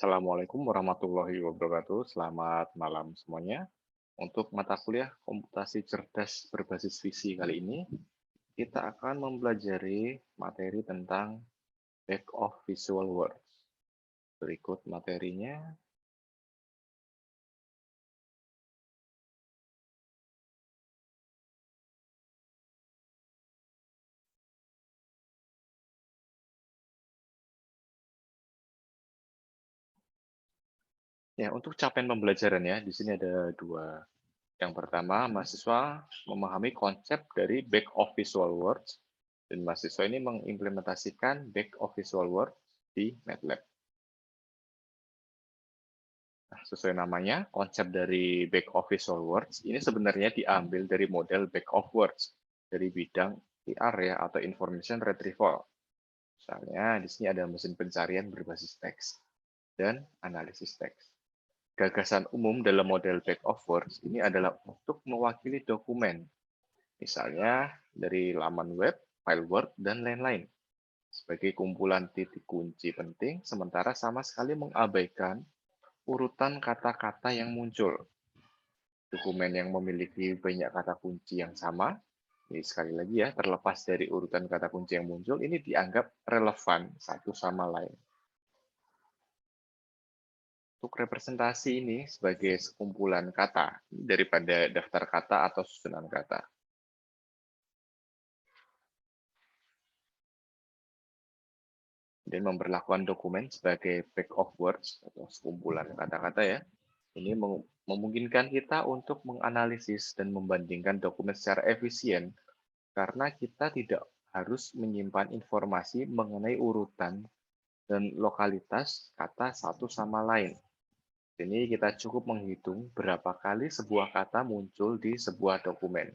Assalamualaikum warahmatullahi wabarakatuh. Selamat malam semuanya. Untuk mata kuliah komputasi cerdas berbasis visi kali ini, kita akan mempelajari materi tentang back of visual words. Berikut materinya. Ya, untuk capaian pembelajaran ya, di sini ada dua. Yang pertama, mahasiswa memahami konsep dari back of visual words, dan mahasiswa ini mengimplementasikan back of visual words di MATLAB. Nah, sesuai namanya, konsep dari back of visual words ini sebenarnya diambil dari model back of words dari bidang IR ya atau information retrieval. Misalnya di sini ada mesin pencarian berbasis teks dan analisis teks. Gagasan umum dalam model back of words ini adalah untuk mewakili dokumen, misalnya dari laman web, file Word, dan lain-lain, sebagai kumpulan titik kunci penting, sementara sama sekali mengabaikan urutan kata-kata yang muncul. Dokumen yang memiliki banyak kata kunci yang sama, ini sekali lagi ya, terlepas dari urutan kata kunci yang muncul, ini dianggap relevan satu sama lain. Untuk representasi ini sebagai sekumpulan kata, daripada daftar kata atau susunan kata. Dan memperlakukan dokumen sebagai back of words, atau sekumpulan kata-kata ya. Ini memungkinkan kita untuk menganalisis dan membandingkan dokumen secara efisien karena kita tidak harus menyimpan informasi mengenai urutan dan lokalitas kata satu sama lain. Ini kita cukup menghitung berapa kali sebuah kata muncul di sebuah dokumen.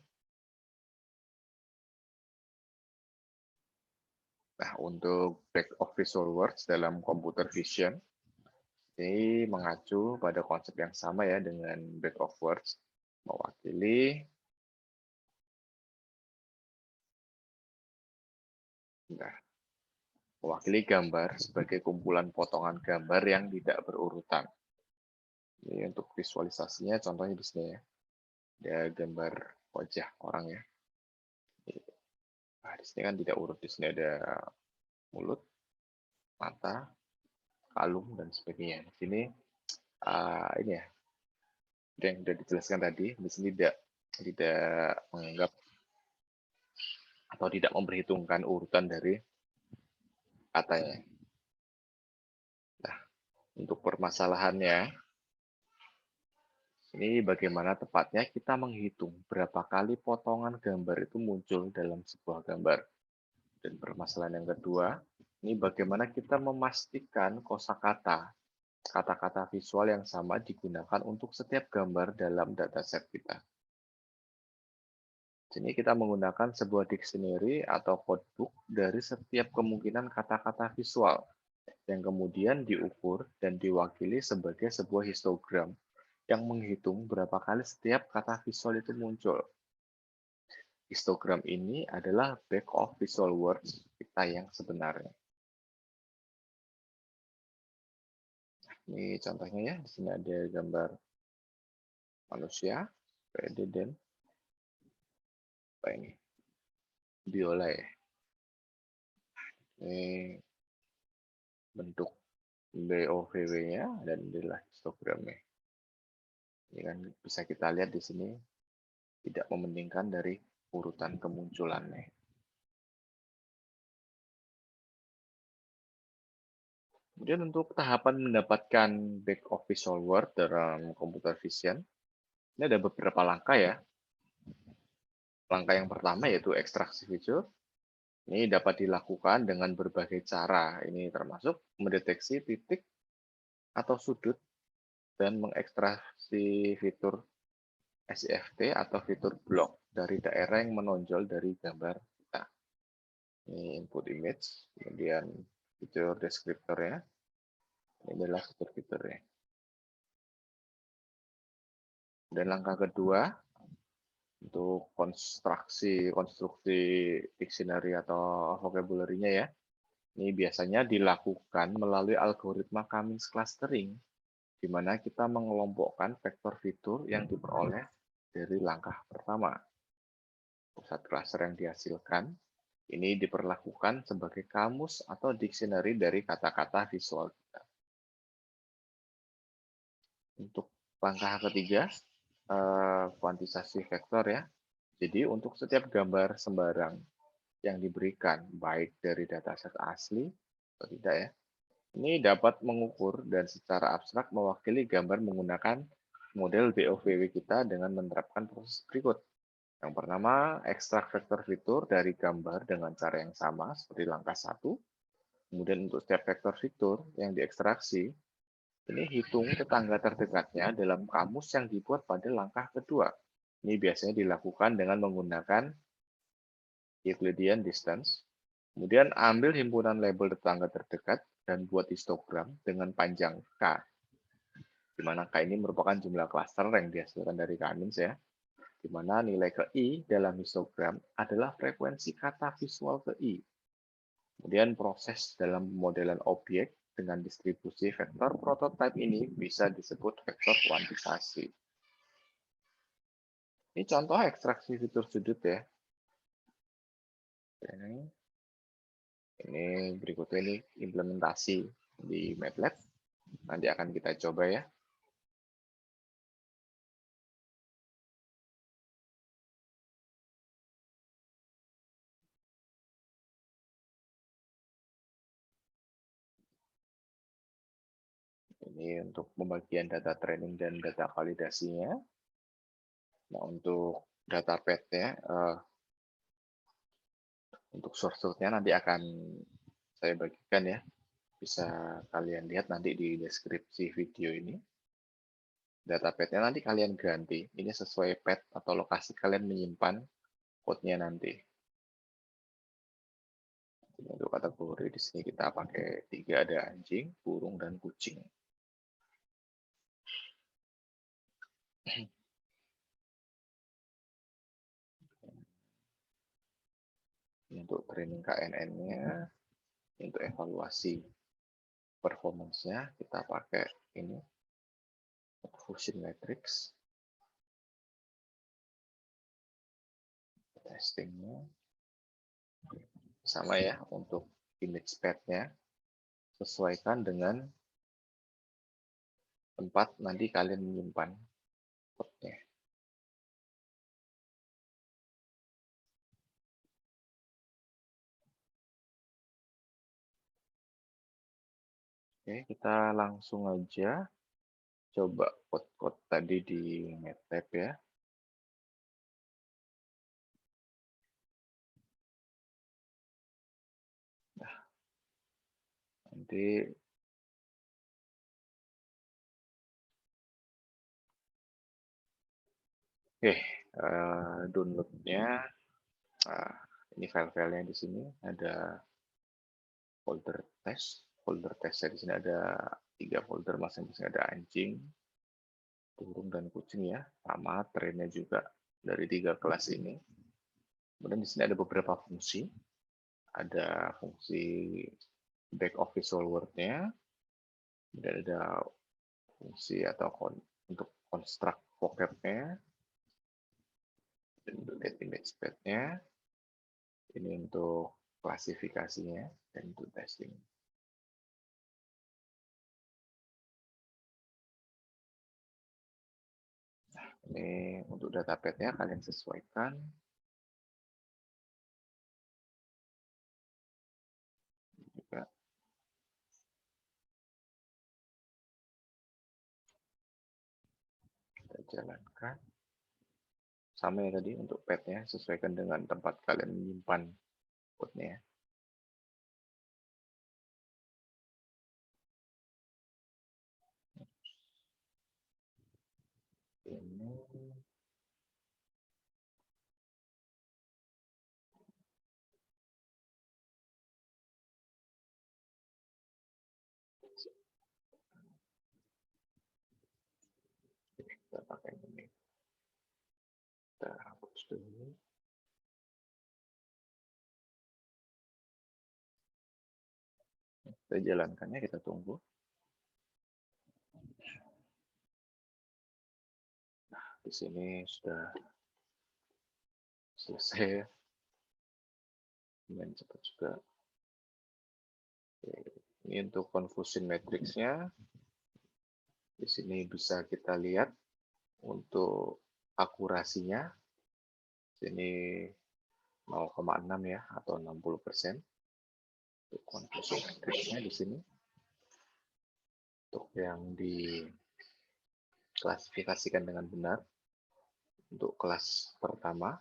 Nah, untuk back of visual words dalam computer vision, ini mengacu pada konsep yang sama ya dengan back of words, mewakili gambar sebagai kumpulan potongan gambar yang tidak berurutan. Ini untuk visualisasinya, contohnya di sini ya. Ada gambar wajah orang ya. Nah, di sini kan tidak urut. Di sini ada mulut, mata, kalung, dan sebagainya. Di sini ini ya, yang sudah dijelaskan tadi. Di sini tidak menganggap atau tidak memperhitungkan urutan dari katanya. Nah, untuk permasalahannya, ini bagaimana tepatnya kita menghitung berapa kali potongan gambar itu muncul dalam sebuah gambar. Dan permasalahan yang kedua, ini bagaimana kita memastikan kosakata, kata-kata visual yang sama digunakan untuk setiap gambar dalam dataset kita. Sini kita menggunakan sebuah dictionary atau codebook dari setiap kemungkinan kata-kata visual yang kemudian diukur dan diwakili sebagai sebuah histogram yang menghitung berapa kali setiap kata visual itu muncul. Histogram ini adalah back of visual words kita yang sebenarnya. Ini contohnya ya, di sini ada gambar manusia, dan apa ini? Biola ya. Ini bentuk BOVW-nya dan inilah histogramnya. Ini kan bisa kita lihat di sini tidak mementingkan dari urutan kemunculannya. Kemudian untuk tahapan mendapatkan back of visual word dalam computer vision, ini ada beberapa langkah ya. Langkah yang pertama yaitu ekstraksi fitur. Ini dapat dilakukan dengan berbagai cara. Ini termasuk mendeteksi titik atau sudut dan mengekstraksi fitur SIFT atau fitur blok dari daerah yang menonjol dari gambar kita. Ini input image, kemudian fitur deskriptornya. Ini adalah fitur-fiturnya. Dan langkah kedua, untuk konstruksi dictionary atau vocabulary-nya ya. Ini biasanya dilakukan melalui algoritma Cummings clustering, di mana kita mengelompokkan vektor fitur yang diperoleh dari langkah pertama. Pusat cluster yang dihasilkan ini diperlakukan sebagai kamus atau dictionary dari kata-kata visual kita. Untuk langkah ketiga, kuantisasi vektor ya. Jadi untuk setiap gambar sembarang yang diberikan, baik dari dataset asli atau tidak ya, ini dapat mengukur dan secara abstrak mewakili gambar menggunakan model BOVW kita dengan menerapkan proses berikut. Yang pertama, ekstrak vektor fitur dari gambar dengan cara yang sama seperti langkah 1. Kemudian untuk setiap vektor fitur yang diekstraksi, ini hitung tetangga terdekatnya dalam kamus yang dibuat pada langkah kedua. Ini biasanya dilakukan dengan menggunakan Euclidean distance. Kemudian ambil himpunan label tetangga terdekat dan buat histogram dengan panjang K. Di mana K ini merupakan jumlah klaster yang dihasilkan dari Cummings ya. Di mana nilai ke I dalam histogram adalah frekuensi kata visual ke I. Kemudian proses dalam pemodelan objek dengan distribusi vektor prototipe ini bisa disebut vektor kuantisasi. Ini contoh ekstraksi fitur sudut ya. Ini berikutnya ini implementasi di MATLAB. Nanti akan kita coba ya. Ini untuk pembagian data training dan data validasinya. Nah, untuk data pad-nya, untuk source-nya nanti akan saya bagikan ya. Bisa kalian lihat nanti di deskripsi video ini. Data pad-nya nanti kalian ganti. Ini sesuai pad atau lokasi kalian menyimpan code-nya nanti. Untuk kategori di sini kita pakai 3, ada anjing, burung, dan kucing. Untuk training KNN-nya, untuk evaluasi performance-nya kita pakai ini Fusion Matrix. Testingnya sama ya, untuk image path-nya sesuaikan dengan tempat nanti kalian menyimpan code-nya. Oke, kita langsung aja coba code-code tadi di MATLAB ya. Nah, nanti oke, download-nya. Nah, ini file-filenya di sini ada folder test. Folder testnya di sini ada 3 folder, masing-masing ada anjing, burung, dan kucing ya. Sama trainnya juga dari 3 kelas ini. Kemudian di sini ada beberapa fungsi. Ada fungsi back of visual word-nya. Kemudian ada fungsi atau untuk construct vocab-nya. Dan untuk get image path-nya. Ini untuk klasifikasinya dan untuk testing. Nah, ini untuk data pad-nya kalian sesuaikan. Juga kita jalankan. Sama ya tadi untuk pad-nya, sesuaikan dengan tempat kalian menyimpan code-nya. Ini kita pakai ini. Kita hapus dulu. Kita jalankannya, kita tunggu. Nah, di sini sudah selesai. Lumayan cepat juga. Oke, ini untuk confusion matrix-nya. Di sini bisa kita lihat untuk akurasinya. Sini 0,6 ya, atau 60%. Untuk confusion matrix-nya di sini. Untuk yang diklasifikasikan dengan benar. Untuk kelas pertama,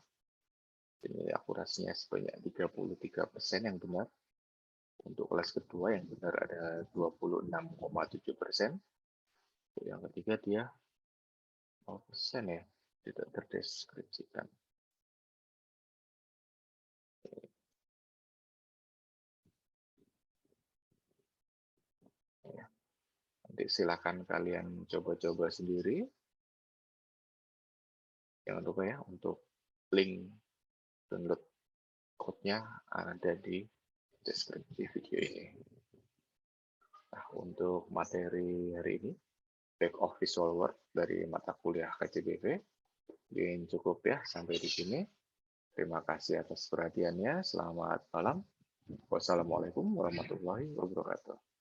ini akurasinya sebanyak 33% yang benar. Untuk kelas kedua yang benar ada 26,7%. Untuk yang ketiga dia 0% ya, tidak terdeskripsikan. Ya. Nanti silakan kalian coba-coba sendiri. Jangan lupa ya untuk link download code-nya ada di deskripsi video ini. Nah, untuk materi hari ini, back of visual work dari mata kuliah KCBV, ini cukup ya sampai di sini. Terima kasih atas perhatiannya. Selamat malam. Wassalamualaikum warahmatullahi wabarakatuh.